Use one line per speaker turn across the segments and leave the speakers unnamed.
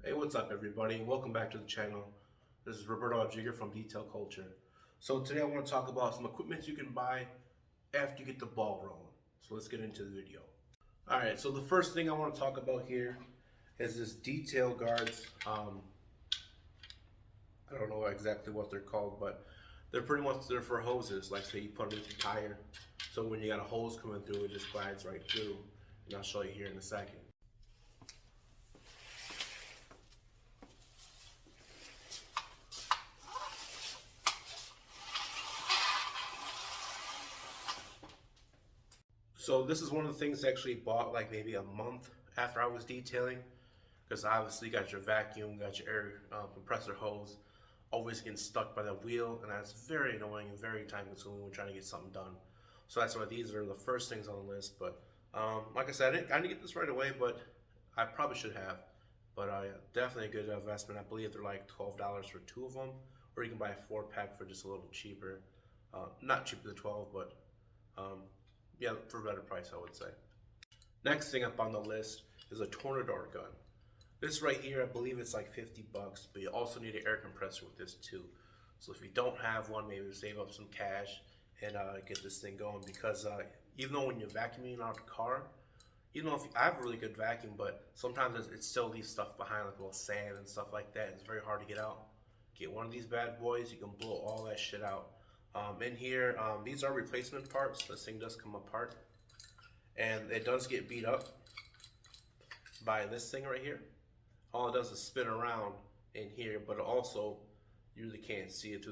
Hey, what's up everybody? Welcome back to the channel. This is Roberto Jigger from Detail Culture. So today I want to talk about some equipment you can buy after you get the ball rolling. So let's get into the video. Alright, so the first thing I want to talk about here is this detail guards. I don't know exactly what they're called, but they're pretty much there for hoses. Like say you put them in your tire, so when you got a hose coming through, it just glides right through. And I'll show you here in a second. So this is one of the things I actually bought like maybe a month after I was detailing, because obviously you got your vacuum, got your air compressor hose, always getting stuck by the wheel, and that's very annoying and very time consuming when trying to get something done. So that's why these are the first things on the list. But like I said, I didn't get this right away, but I probably should have. But definitely a good investment. I believe they're like $12 for two of them, or you can buy a 4-pack for just a little cheaper. Not cheaper than 12, but yeah, for a better price, I would say. Next thing up on the list is a Tornador Gun. This right here, I believe it's like 50 bucks, but you also need an air compressor with this too. So if you don't have one, maybe save up some cash and get this thing going, because even though when you're vacuuming out the car, even though if I have a really good vacuum, but sometimes it still leaves stuff behind, like a little sand and stuff like that. It's very hard to get out. Get one of these bad boys, you can blow all that shit out. In here, these are replacement parts. This thing does come apart, and it does get beat up by this thing right here. All it does is spin around in here, but also you really can't see it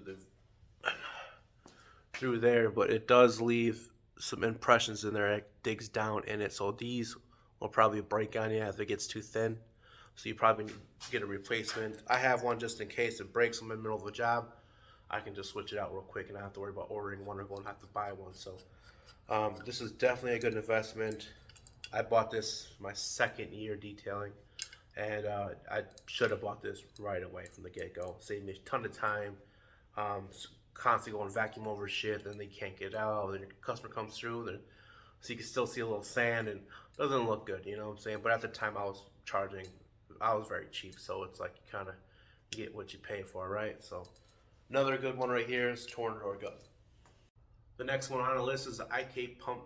through there, but it does leave some impressions in there. It digs down in it, so these will probably break on you if it gets too thin. So you probably need to get a replacement. I have one just in case it breaks in the middle of a job. I can just switch it out real quick and I don't have to worry about ordering one or going to have to buy one. So this is definitely a good investment. I bought this my second year detailing, and I should have bought this right away from the get-go. Saved me a ton of time. Constantly going vacuum over shit, then they can't get out, then your customer comes through, then so you can still see a little sand, and it doesn't look good, you know what I'm saying? But at the time I was very cheap, so it's like you kind of get what you pay for, right? So another good one right here is Tornador Gun. The next one on the list is the IK pump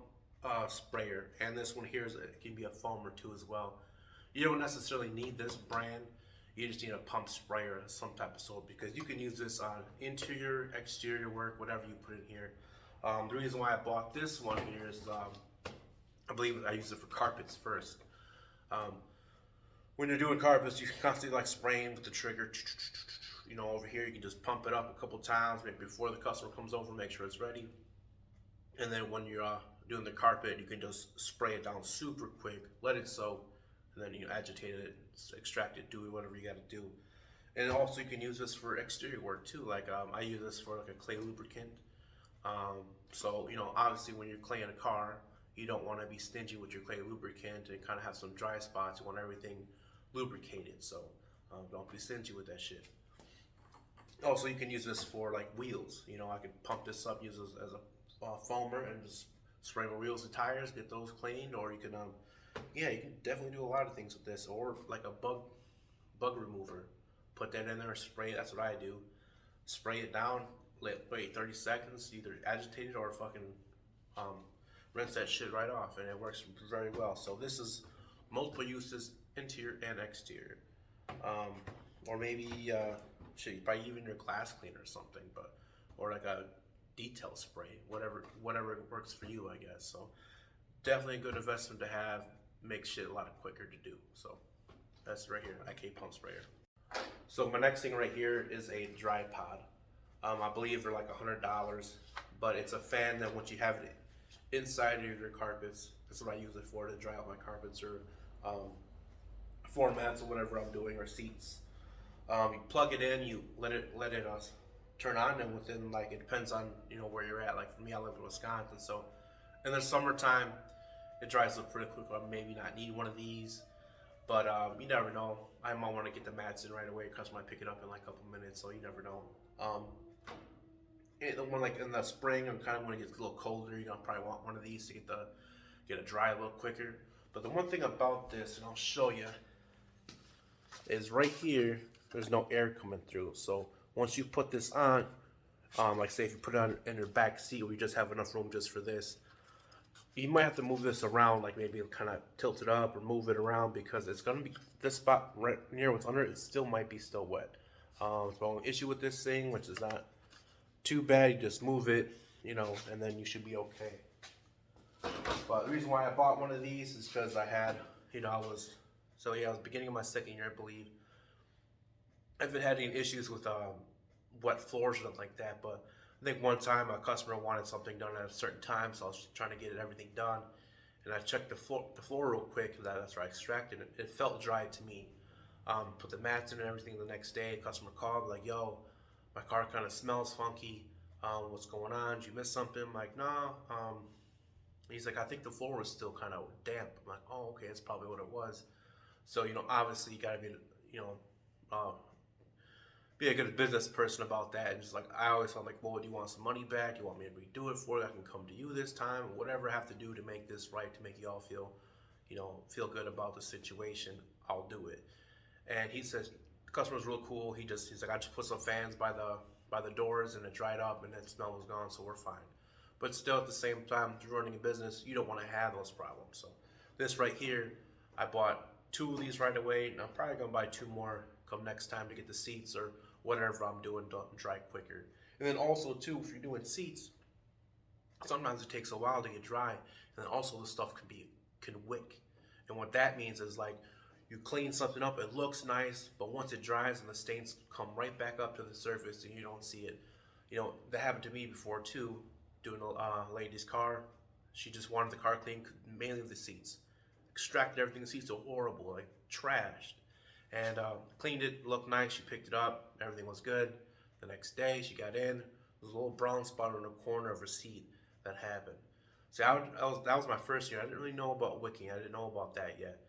sprayer, and this one here it can be a foam or two as well. You don't necessarily need this brand. You just need a pump sprayer of some type of sort, because you can use this on interior, exterior work, whatever you put in here. The reason why I bought this one here is I believe I use it for carpets first. When you're doing carpets, you can constantly like spraying with the trigger. You know, over here you can just pump it up a couple times, maybe before the customer comes over, make sure it's ready. And then when you're doing the carpet, you can just spray it down super quick, let it soak, and then you agitate it, extract it, do whatever you got to do. And also you can use this for exterior work too. Like I use this for like a clay lubricant. So you know, obviously when you're claying a car, you don't want to be stingy with your clay lubricant and kind of have some dry spots. You want everything lubricated, so don't be stingy with that shit. Also, you can use this for like wheels. You know, I could pump this up, use this as a foamer, and just spray my wheels and tires, get those cleaned. Or you can, yeah, you can definitely do a lot of things with this. Or like a bug remover, put that in there, spray it. That's what I do. Spray it down, wait 30 seconds, either agitate it or fucking rinse that shit right off, and it works very well. So this is multiple uses, interior and exterior. Or maybe shit, probably even your glass cleaner or something, but or like a detail spray, whatever works for you, I guess. So definitely a good investment to have. Makes shit a lot quicker to do. So that's right here, IK pump sprayer. So my next thing right here is a Dri-Pod. I believe they're like $100, but it's a fan that once you have it inside of your carpets, that's what I use it for, to dry out my carpets or floor mats or whatever I'm doing, or seats. You plug it in, you let it turn on, and within, like, it depends on, you know, where you're at. Like for me, I live in Wisconsin, so in the summertime it dries up pretty quick. I maybe not need one of these, but you never know. I might want to get the mats in right away. Customer might pick it up in like a couple minutes, so you never know. When like in the spring, and kind of when it gets a little colder, you're gonna probably want one of these to get it dry a little quicker. But the one thing about this, and I'll show you, is right here, there's no air coming through. So once you put this on, like say if you put it on in your back seat where you just have enough room just for this, you might have to move this around, like maybe kind of tilt it up or move it around, because it's going to be, this spot right near what's under it still might be still wet. So the only issue with this thing, which is not too bad, you just move it, you know, and then you should be okay. But the reason why I bought one of these is because I had, you know, I was beginning of my second year, I believe. I haven't had any issues with wet floors or something like that, but I think one time a customer wanted something done at a certain time, so I was trying to get everything done. And I checked the floor real quick, and that's where I extracted it. It felt dry to me. Put the mats in and everything the next day. Customer called, like, yo, my car kind of smells funky. What's going on? Did you miss something? I'm like, no. He's like, I think the floor was still kind of damp. I'm like, oh, okay, that's probably what it was. So, you know, obviously you got to be, you know, be a good business person about that. And just like, I always felt like, well, do you want some money back? Do you want me to redo it for you? I can come to you this time. Whatever I have to do to make this right, to make you all feel, you know, feel good about the situation, I'll do it. And he says, the customer's real cool. He's like, I just put some fans by the doors and it dried up and that smell was gone, so we're fine. But still, at the same time, if you're running a business, you don't want to have those problems. So this right here, I bought 2 of these right away, and I'm probably gonna buy 2 more come next time to get the seats or whatever I'm doing to dry quicker. And then also too, if you're doing seats, sometimes it takes a while to get dry, and then also the stuff can wick. And what that means is, like, you clean something up, it looks nice, but once it dries and the stains come right back up to the surface and you don't see it. You know, that happened to me before too, doing a lady's car. She just wanted the car clean, mainly the seats. Extracted everything, the seats are horrible, like trashed. And cleaned it, looked nice, she picked it up, everything was good. The next day she got in, there was a little brown spot on the corner of her seat that happened. See, that was my first year. I didn't really know about wicking, I didn't know about that yet.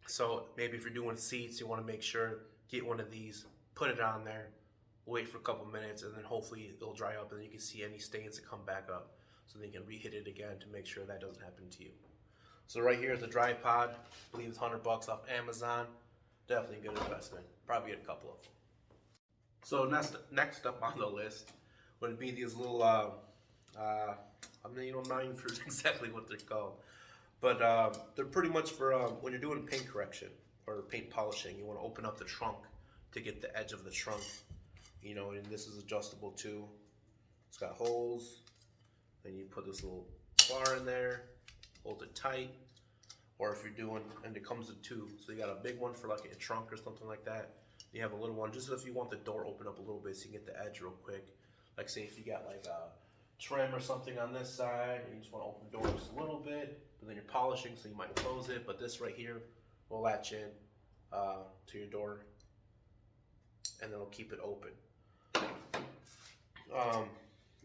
So maybe if you're doing seats, you want to make sure, get one of these, put it on there, wait for a couple minutes, and then hopefully it'll dry up and then you can see any stains that come back up. So then you can re-hit it again to make sure that doesn't happen to you. So right here is the Dri-Pod. I believe it's $100 off Amazon. Definitely a good investment. Probably get a couple of them. So next up on the list would be these little, I'm not even sure exactly what they're called. But they're pretty much for when you're doing paint correction or paint polishing. You want to open up the trunk to get the edge of the trunk. You know, and this is adjustable too. It's got holes. Then you put this little bar in there, hold it tight. Or if you're doing, and it comes with 2. So you got a big one for like a trunk or something like that. You have a little one just if you want the door open up a little bit so you can get the edge real quick. Like say if you got like a trim or something on this side, and you just want to open the door just a little bit, but then you're polishing so you might close it. But this right here will latch in to your door, and then it'll keep it open.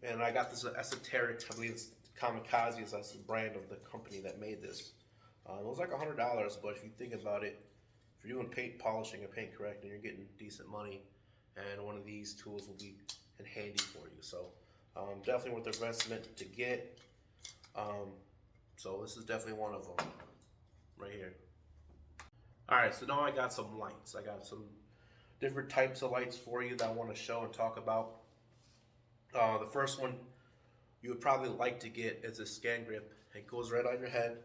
And I got this esoteric, I believe it's Kamikaze, that's the brand of the company that made this. It was like $100, but if you think about it, if you're doing paint polishing and paint correcting, you're getting decent money, and one of these tools will be in handy for you. So definitely worth the investment to get. So this is definitely one of them right here. All right, so now I got some lights. I got some different types of lights for you that I want to show and talk about. The first one you would probably like to get is a Scangrip. It goes right on your head,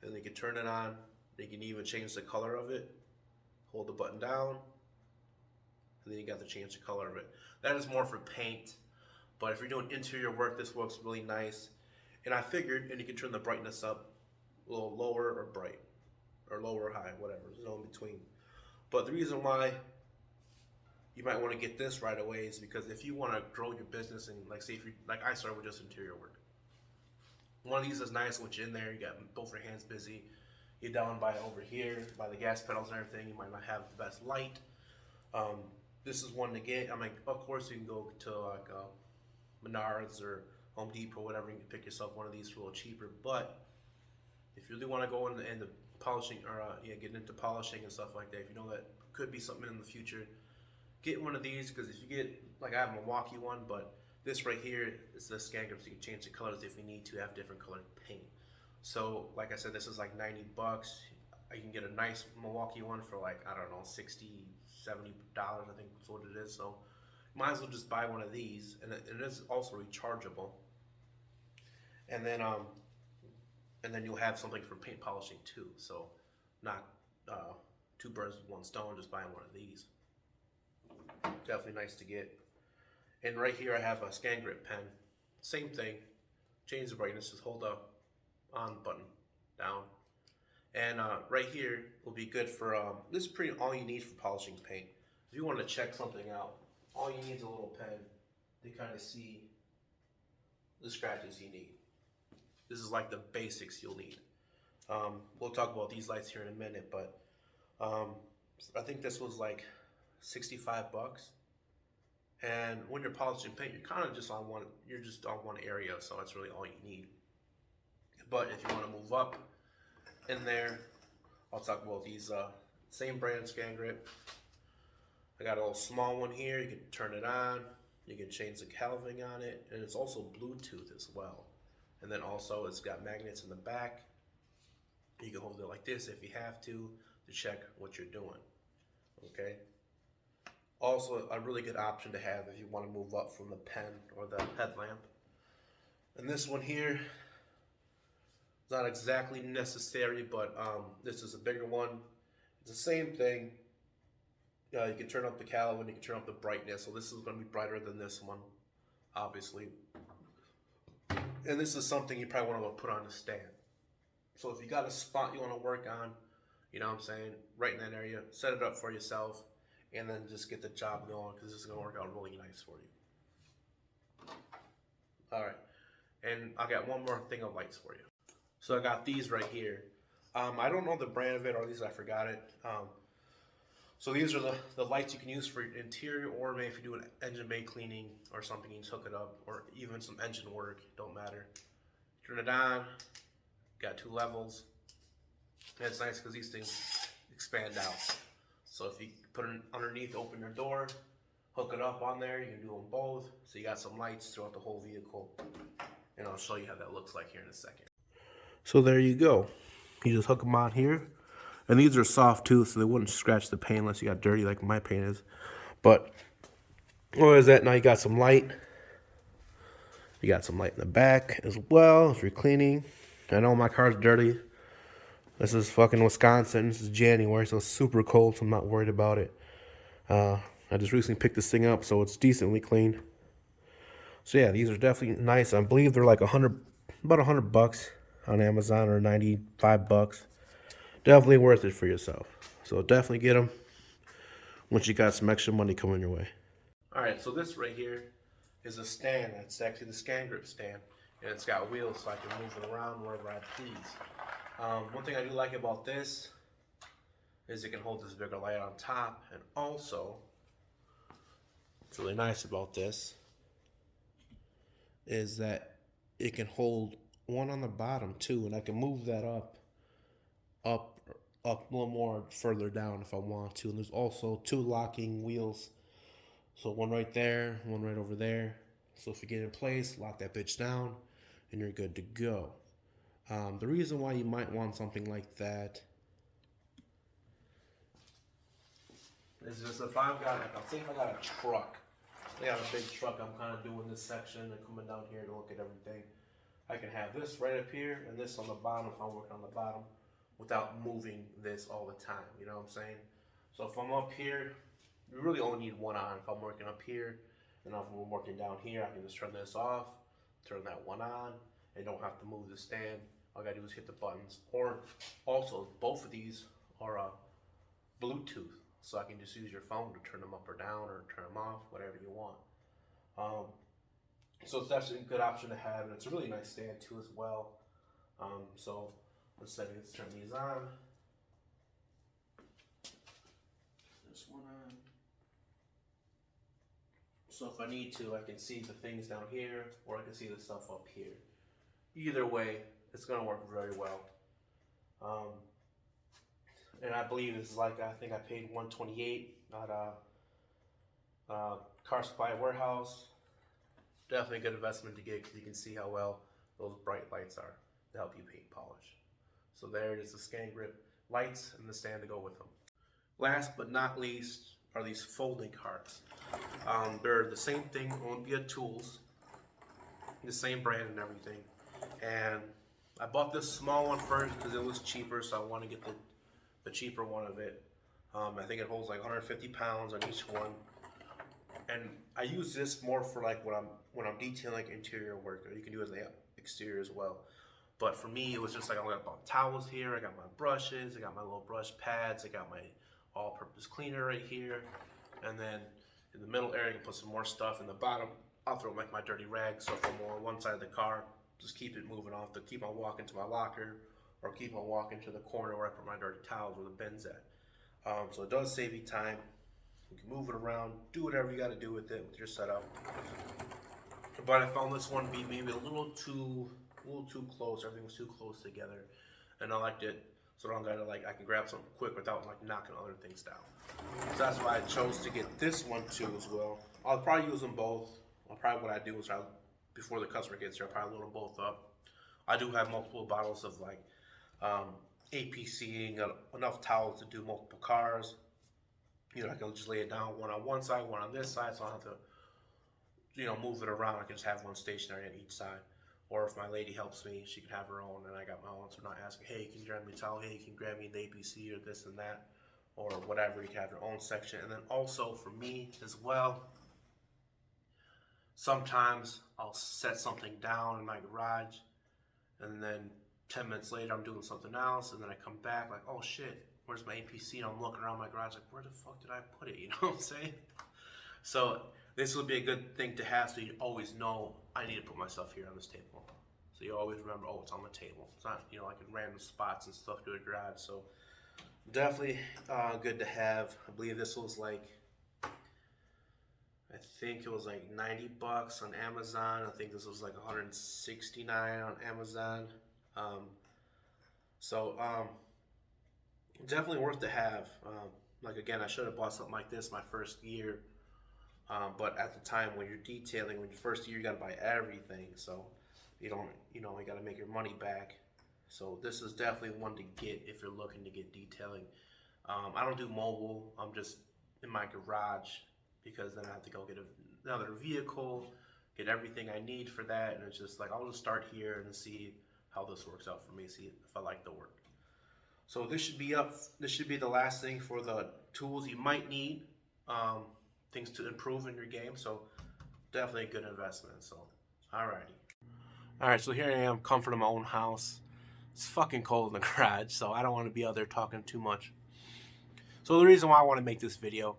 and you can turn it on. You can even change the color of it. Hold the button down, and then you got to change the color of it. That is more for paint, but if you're doing interior work, this works really nice. And I figured, and you can turn the brightness up a little lower or bright, or lower or high, whatever, there's no in between. But the reason why you might want to get this right away is because if you want to grow your business, and like say if you, like I started with just interior work. One of these is nice, which in there you got both your hands busy. You're down by over here by the gas pedals and everything. You might not have the best light. This is one to get. I mean, of course you can go to like Menards or Home Depot, whatever. You can pick yourself one of these for a little cheaper. But if you really want to go into polishing or get into polishing and stuff like that, if you know that could be something in the future, get one of these, because if you get, like I have a Milwaukee one, but this right here is the Scangrip, so you can change the colors if you need to have different colored paint. So like I said, this is like $90. I can get a nice Milwaukee one for like, I don't know, $60, $70, I think that's what it is. So might as well just buy one of these, and it is also rechargeable. And then you'll have something for paint polishing too. So not two birds with one stone, just buying one of these. Definitely nice to get. And right here I have a Scangrip pen. Same thing. Change the brightness, just hold up on button down. And right here will be good for, this is pretty all you need for polishing paint. If you want to check something out, all you need is a little pen to kind of see the scratches you need. This is like the basics you'll need. We'll talk about these lights here in a minute, but I think this was like 65 bucks. And when you're polishing paint, you're kind of just on one, you're just on one area, so that's really all you need. But if you want to move up in there, I'll talk about these same brand Scangrip. I got a little small one here. You can turn it on. You can change the Kelvin on it, and it's also Bluetooth as well. And then also it's got magnets in the back. You can hold it like this if you have to check what you're doing. Okay. Also a really good option to have if you want to move up from the pen or the headlamp. And this one here, it's not exactly necessary, but this is a bigger one. It's the same thing. You can turn up the Kelvin, you can turn up the brightness. So this is going to be brighter than this one, obviously. And this is something you probably want to put on a stand. So if you got a spot you want to work on, you know what I'm saying, right in that area, set it up for yourself, and then just get the job going, because this is going to work out really nice for you. All right, and I got one more thing of lights for you. So I got these right here. I don't know the brand of it, or at least I forgot it. So these are the lights you can use for interior, or maybe if you do an engine bay cleaning or something, you just hook it up, or even some engine work, don't matter. Turn it on, got 2 levels. And it's nice because these things expand out. So if you put it underneath, open your door, hook it up on there, you can do them both. So you got some lights throughout the whole vehicle. And I'll show you how that looks like here in a second. So there you go. You just hook them on here. And these are soft too, so they wouldn't scratch the paint unless you got dirty like my paint is. But what is that? Now you got some light. You got some light in the back as well if you're cleaning. I know my car's dirty. This is fucking Wisconsin. This is January, so it's super cold, so I'm not worried about it. I just recently picked this thing up, so it's decently clean. So yeah, these are definitely nice. I believe they're like about 100 bucks on Amazon, or 95 bucks. Definitely worth it for yourself. So definitely get them once you got some extra money coming your way. All right, so this right here is a stand. It's actually the Scangrip stand, and it's got wheels so I can move it around wherever I please. One thing I do like about this is it can hold this bigger light on top, and also what's really nice about this is that it can hold one on the bottom too, and I can move that up a little more further down if I want to. And there's also 2 locking wheels, so one right there, one right over there. So if you get in place, lock that bitch down, and you're good to go. The reason why you might want something like that is just if I've got, like, say if I got a truck, I got a big truck, I'm kind of doing this section and coming down here to look at everything. I can have this right up here and this on the bottom if I'm working on the bottom, without moving this all the time, you know what I'm saying? So if I'm up here, you really only need one on. If I'm working up here, and if I'm working down here, I can just turn this off, turn that one on, and don't have to move the stand. All I gotta do is hit the buttons. Or also, both of these are Bluetooth, so I can just use your phone to turn them up or down, or turn them off, whatever you want. So it's actually a good option to have, and it's a really nice stand too as well. So let's turn these on. This one on. So if I need to, I can see the things down here, or I can see the stuff up here. Either way, it's gonna work very well. And I believe it's like, I think I paid $128 at a car supply warehouse. Definitely a good investment to get, because you can see how well those bright lights are to help you paint polish. So there it is, the Scangrip lights, and the stand to go with them. Last but not least are these folding carts. They're the same thing, Olympia tools, the same brand and everything. And I bought this small one first because it was cheaper, so I want to get the cheaper one of it. I think it holds like 150 pounds on each one. And I use this more for like when I'm detailing like interior work, or you can do it as the exterior as well. But for me, it was just like I got towels here, I got my brushes, I got my little brush pads, I got my all-purpose cleaner right here, and then in the middle area, I can put some more stuff. In the bottom, I'll throw like my dirty rags. So if I'm on one side of the car, just keep it moving off to keep on walking to my locker, or keep on walking to the corner where I put my dirty towels where the bin's at. So it does save you time. You can move it around, do whatever you got to do with it with your setup. But I found this one be maybe a little too close. Everything was too close together, and I liked it. So I don't gotta I can grab something quick without like knocking other things down. So that's why I chose to get this one too as well. I'll probably use them both. What I do is before the customer gets here, I'll probably load them both up. I do have multiple bottles of like APC, enough towels to do multiple cars. You know, I can just lay it down, one on one side, one on this side, so I don't have to, you know, move it around. I can just have one stationary on each side. Or if my lady helps me, she can have her own, and I got my own. So I'm not asking, hey, can you grab me a towel? Hey, can you grab me the APC or this and that, or whatever. You can have your own section. And then also for me as well, sometimes I'll set something down in my garage, and then 10 minutes later I'm doing something else, and then I come back like, oh shit, where's my APC? And I'm looking around my garage like, where the fuck did I put it? You know what I'm saying? So this would be a good thing to have, so you always know I need to put myself here on this table. So you always remember, oh, it's on the table. It's not, you know, like in random spots and stuff to the garage. So definitely good to have. I believe this was like, I think it was like 90 bucks on Amazon. I think this was like 169 on Amazon. Definitely worth to have. Like again, I should have bought something like this my first year. But at the time when you're detailing, when your first year, you gotta buy everything. So you don't, you know, you gotta make your money back. So this is definitely one to get if you're looking to get detailing. I don't do mobile. I'm just in my garage because then I have to go get another vehicle, get everything I need for that, and it's just like I'll just start here and see how this works out for me. See if I like the work. So this should be up. This should be the last thing for the tools you might need. Things to improve in your game, so definitely a good investment. So alright, so here I am, comfort in my own house. It's fucking cold in the garage, so I don't want to be out there talking too much. So the reason why I want to make this video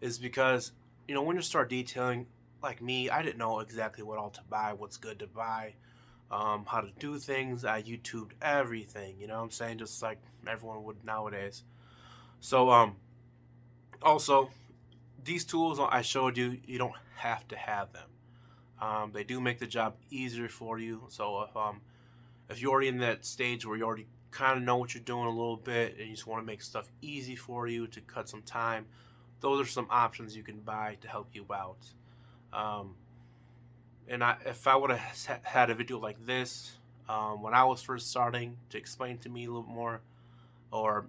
is because, you know, when you start detailing, like me, I didn't know exactly what all to buy, what's good to buy, how to do things. I YouTubed everything, you know what I'm saying, just like everyone would nowadays. So also, these tools I showed you, you don't have to have them. They do make the job easier for you. So if you're already in that stage where you already kind of know what you're doing a little bit and you just want to make stuff easy for you to cut some time, those are some options you can buy to help you out. If I would have had a video like this when I was first starting to explain to me a little more, or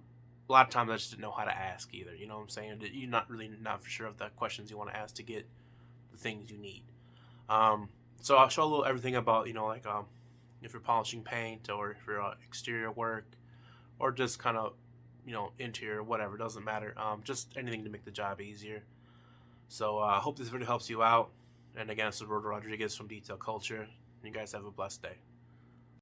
a lot of times I just didn't know how to ask either, you know what I'm saying? You're not for sure of the questions you want to ask to get the things you need. So I'll show a little everything about, you know, like if you're polishing paint, or if you're exterior work, or just kind of, you know, interior, whatever, doesn't matter. Just anything to make the job easier. So I hope this video helps you out. And again, this is Rodriguez from Detail Culture. You guys have a blessed day.